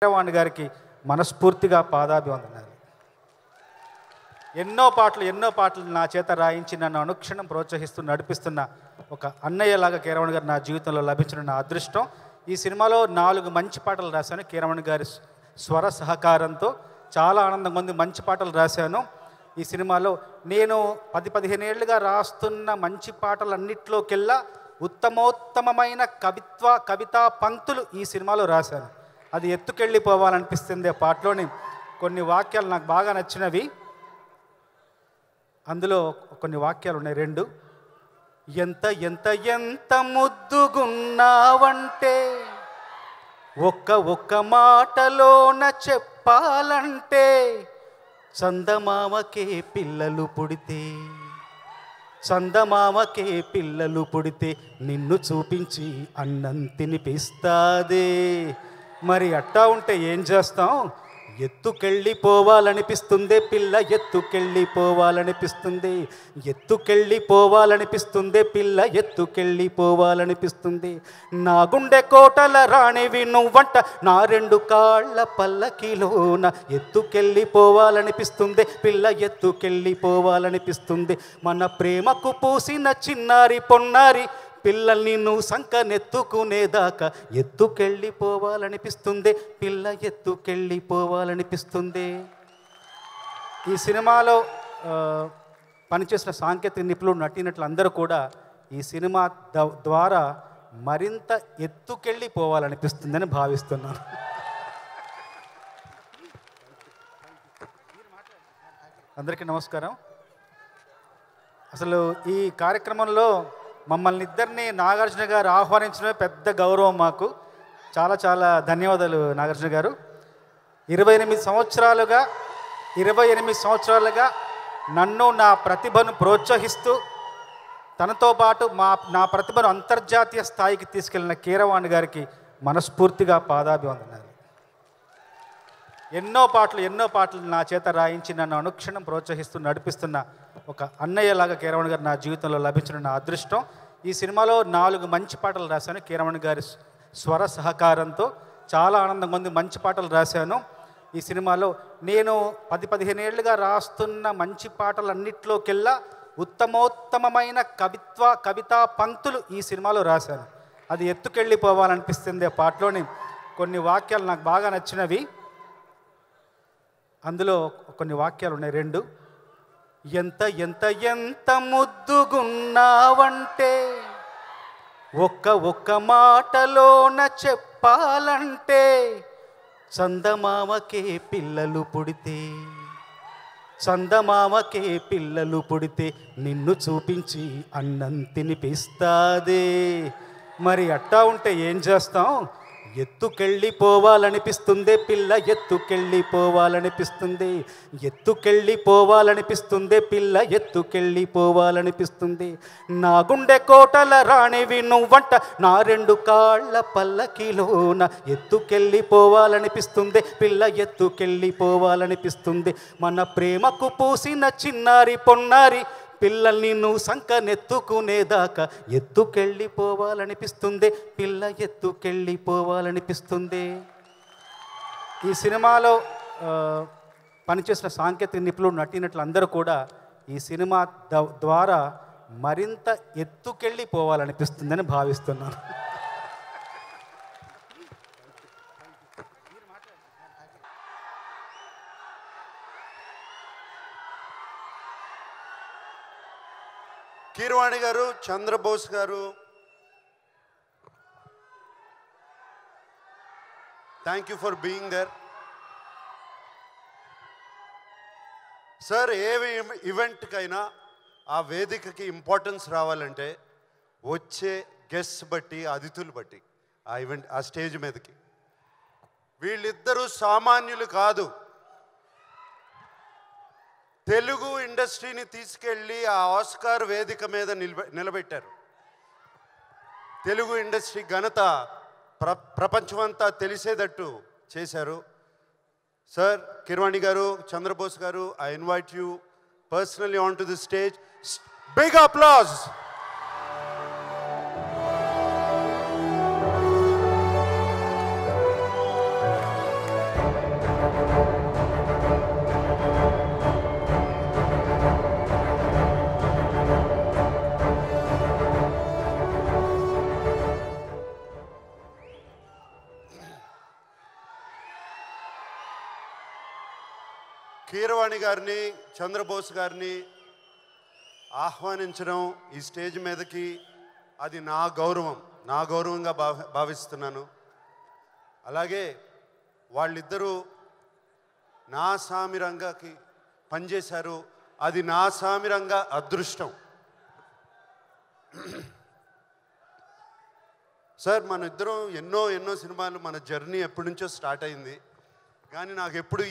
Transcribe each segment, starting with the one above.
కీరవాణి గారికి మనస్ఫూర్తిగా పాదాభివందనాలు. ఎన్నో పాటలు నా చేత రాయించి నన్ను అనుక్షణం ప్రోత్సహిస్తూ నడిపిస్తున్న ఒక అన్నయ్యలాగా కీరవాణి గారు నా జీవితంలో లభించిన నా అదృష్టం. ఈ సినిమాలో 4 మంచి పాటలు రాశాను కీరవాణి గారి స్వర సహకారంతో. చాలా ఆనందంగా ఉంది. మంచి పాటలు రాశాను. ఈ సినిమాలో నేను 10-15 ఏళ్ళుగా రాస్తున్న మంచి పాటలన్నిట్లోకెల్లా ఉత్తమోత్తమైన కవితా పంక్తులు ఈ సినిమాలో రాశాను. అది ఎత్తుకెళ్ళిపోవాలనిపిస్తుంది. ఆ పాటలోని కొన్ని వాక్యాలు నాకు బాగా నచ్చినవి. అందులో కొన్ని వాక్యాలు ఉన్నాయి 2. ఎంత ఎంత ఎంత ముద్దుగున్నావంటే ఒక్క మాటలోన చెప్పాలంటే చందమామకే పిల్లలు పుడితే నిన్ను చూపించి అన్నం తినిపిస్తాదే. మరి అట్టా ఉంటే ఏం చేస్తాం? ఎత్తుకెళ్ళిపోవాలనిపిస్తుంది పిల్ల, ఎత్తుకెళ్ళిపోవాలనిపిస్తుంది పిల్ల, ఎత్తుకెళ్ళిపోవాలనిపిస్తుంది. నా గుండె కోటల రాణివి నువ్వంట, నా 2 కాళ్ళ పల్లకిలోన ఎత్తుకెళ్ళిపోవాలనిపిస్తుంది పిల్ల, ఎత్తుకెళ్ళిపోవాలనిపిస్తుంది. మన ప్రేమకు పూసిన చిన్నారి పొన్నారి పిల్లల్ని నువ్వు సంకనెత్తుకునేదాకా ఎత్తుకెళ్ళిపోవాలనిపిస్తుంది పిల్ల, ఎత్తుకెళ్ళిపోవాలనిపిస్తుంది. ఈ సినిమాలో పనిచేసిన సాంకేతిక నిపుణులు, నటీనటులు అందరూ కూడా ఈ సినిమా ద్వారా మరింత ఎత్తుకెళ్ళిపోవాలనిపిస్తుందని భావిస్తున్నాను. అందరికీ నమస్కారం. అసలు ఈ కార్యక్రమంలో మమ్మల్ని ఇద్దరిని నాగార్జున గారు ఆహ్వానించడమే పెద్ద గౌరవం మాకు. చాలా చాలా ధన్యవాదాలు నాగార్జున గారు. 28 సంవత్సరాలుగా నన్ను నా ప్రతిభను ప్రోత్సహిస్తూ తనతో పాటు నా ప్రతిభను అంతర్జాతీయ స్థాయికి తీసుకెళ్లిన కీరవాణి గారికి మనస్ఫూర్తిగా పాదాభివందనాలు. ఎన్నో పాటలు నా చేత రాయించి నన్ను అనుక్షణం ప్రోత్సహిస్తూ నడిపిస్తున్న ఒక అన్నయ్యలాగా కీరవాణి గారు నా జీవితంలో లభించిన నా అదృష్టం. ఈ సినిమాలో 4 మంచి పాటలు రాశాను కీరవాణి గారి స్వర సహకారంతో. చాలా ఆనందంగా ఉంది. మంచి పాటలు రాశాను. ఈ సినిమాలో నేను 10-15 ఏళ్ళుగా రాస్తున్న మంచి పాటలన్నిట్లోకెల్లా ఉత్తమోత్తమైన కవితా పంక్తులు ఈ సినిమాలో రాశాను. అది ఎత్తుకెళ్ళిపోవాలనిపిస్తుంది. ఆ పాటలోని కొన్ని వాక్యాలు నాకు బాగా నచ్చినవి. అందులో కొన్ని వాక్యాలు ఉన్నాయి 2. ఎంత ఎంత ఎంత ముద్దుగున్నావంటే ఒక్క మాటలోన చెప్పాలంటే చందమామకే పిల్లలు పుడితే నిన్ను చూపించి అన్నం తినిపిస్తాదే. మరి అట్టా ఉంటే ఏం చేస్తాం? ఎత్తుకెళ్ళిపోవాలనిపిస్తుంది పిల్ల, ఎత్తుకెళ్ళిపోవాలనిపిస్తుంది పిల్ల, ఎత్తుకెళ్ళిపోవాలనిపిస్తుంది. నా గుండె కోటల రాణివి నువ్వంట, నా 2 కాళ్ళ పల్లకిలోన ఎత్తుకెళ్ళిపోవాలనిపిస్తుంది పిల్ల, ఎత్తుకెళ్ళిపోవాలనిపిస్తుంది. మన ప్రేమకు పూసిన చిన్నారి పొన్నారి పిల్లల్ని నువ్వు సంకనెత్తుకునేదాకా ఎత్తుకెళ్ళిపోవాలనిపిస్తుంది పిల్ల, ఎత్తుకెళ్ళిపోవాలనిపిస్తుంది. ఈ సినిమాలో పనిచేసిన సాంకేతిక నిపుణులు, నటీనటులు అందరూ కూడా ఈ సినిమా ద్వారా మరింత ఎత్తుకెళ్ళిపోవాలనిపిస్తుందని భావిస్తున్నాను. Keeravani garu, Chandrabose garu, thank you for being there. Sir, ఏ ఈవెంట్కైనా ఆ వేదికకి ఇంపార్టెన్స్ రావాలంటే వచ్చే గెస్ట్స్ బట్టి, అతిథులు బట్టి ఆ స్టేజ్ మీదకి వీళ్ళిద్దరూ సామాన్యులు కాదు. తెలుగు ఇండస్ట్రీని తీసుకెళ్ళి ఆ ఆస్కార్ వేదిక మీద నిలబెట్టారు. తెలుగు ఇండస్ట్రీ ఘనత ప్రపంచమంతా తెలిసేటట్టు చేశారు. Sir, Keeravani garu, Chandrabose garu, I invite you personally on to the stage. Big applause. Keeravani గారిని, చంద్రబోస్ గారిని ఆహ్వానించడం ఈ స్టేజ్ మీదకి, అది నా గౌరవంగా భావిస్తున్నాను. అలాగే వాళ్ళిద్దరూ నా సామిరంగాకి పనిచేశారు, అది నా సామిరంగా అదృష్టం. సార్, మన ఇద్దరం ఎన్నో సినిమాలు, మన జర్నీ ఎప్పటి నుంచో స్టార్ట్ అయింది. కానీ నాకు ఎప్పుడు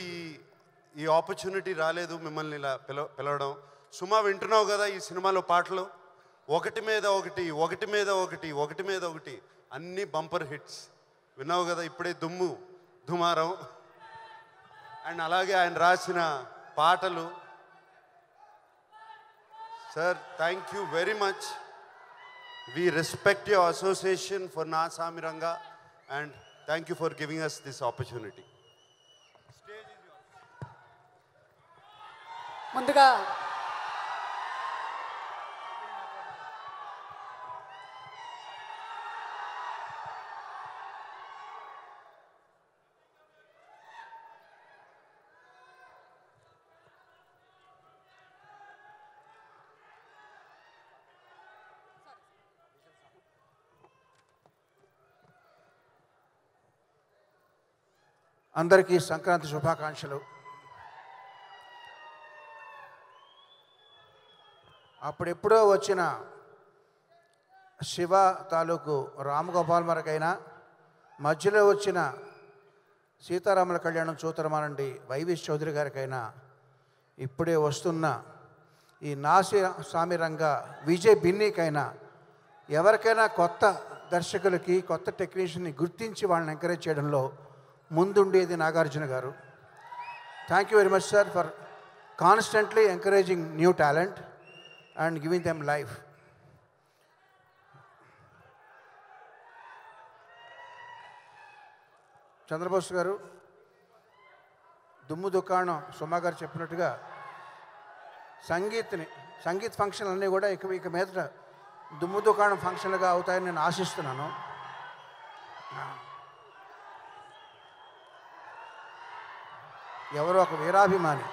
ఈ ఆపర్చునిటీ రాలేదు మిమ్మల్ని ఇలా పిలవడం. సుమా, వింటున్నావు కదా ఈ సినిమాలో పాటలు ఒకటి మీద ఒకటి అన్నీ బంపర్ హిట్స్ విన్నావు కదా. ఇప్పుడే దుమారం అండ్ అలాగే ఆయన రాసిన పాటలు. Sir, thank you very much. We respect your association for Na Samiranga and thank you for giving us this opportunity. Stage is yours. ముందుగా అందరికీ సంక్రాంతి శుభాకాంక్షలు. అప్పుడెప్పుడో వచ్చిన శివ తాలూకు రామగోపాల్ వరకైనా, మధ్యలో వచ్చిన సీతారాముల కళ్యాణం చూతరమానండి వైవి చౌదరి గారికైనా, ఇప్పుడే వస్తున్న ఈ నాసి సామిరంగ విజయ్ బిన్నీకైనా, ఎవరికైనా కొత్త దర్శకులకి, కొత్త టెక్నీషియన్ని గుర్తించి వాళ్ళని ఎంకరేజ్ చేయడంలో ముందుండేది Nagarjuna garu. Thank you very much sir for constantly encouraging new talent and giving them life. Chandrabose garu, దుమ్ము దుకాణం సుమా గారు చెప్పినట్టుగా సంగీత్ ఫంక్షన్లు అన్నీ కూడా ఇక మీదట దుమ్ము దుకాణం ఫంక్షన్లుగా అవుతాయని నేను ఆశిస్తున్నాను. ఎవరో ఒక వీరాభిమాని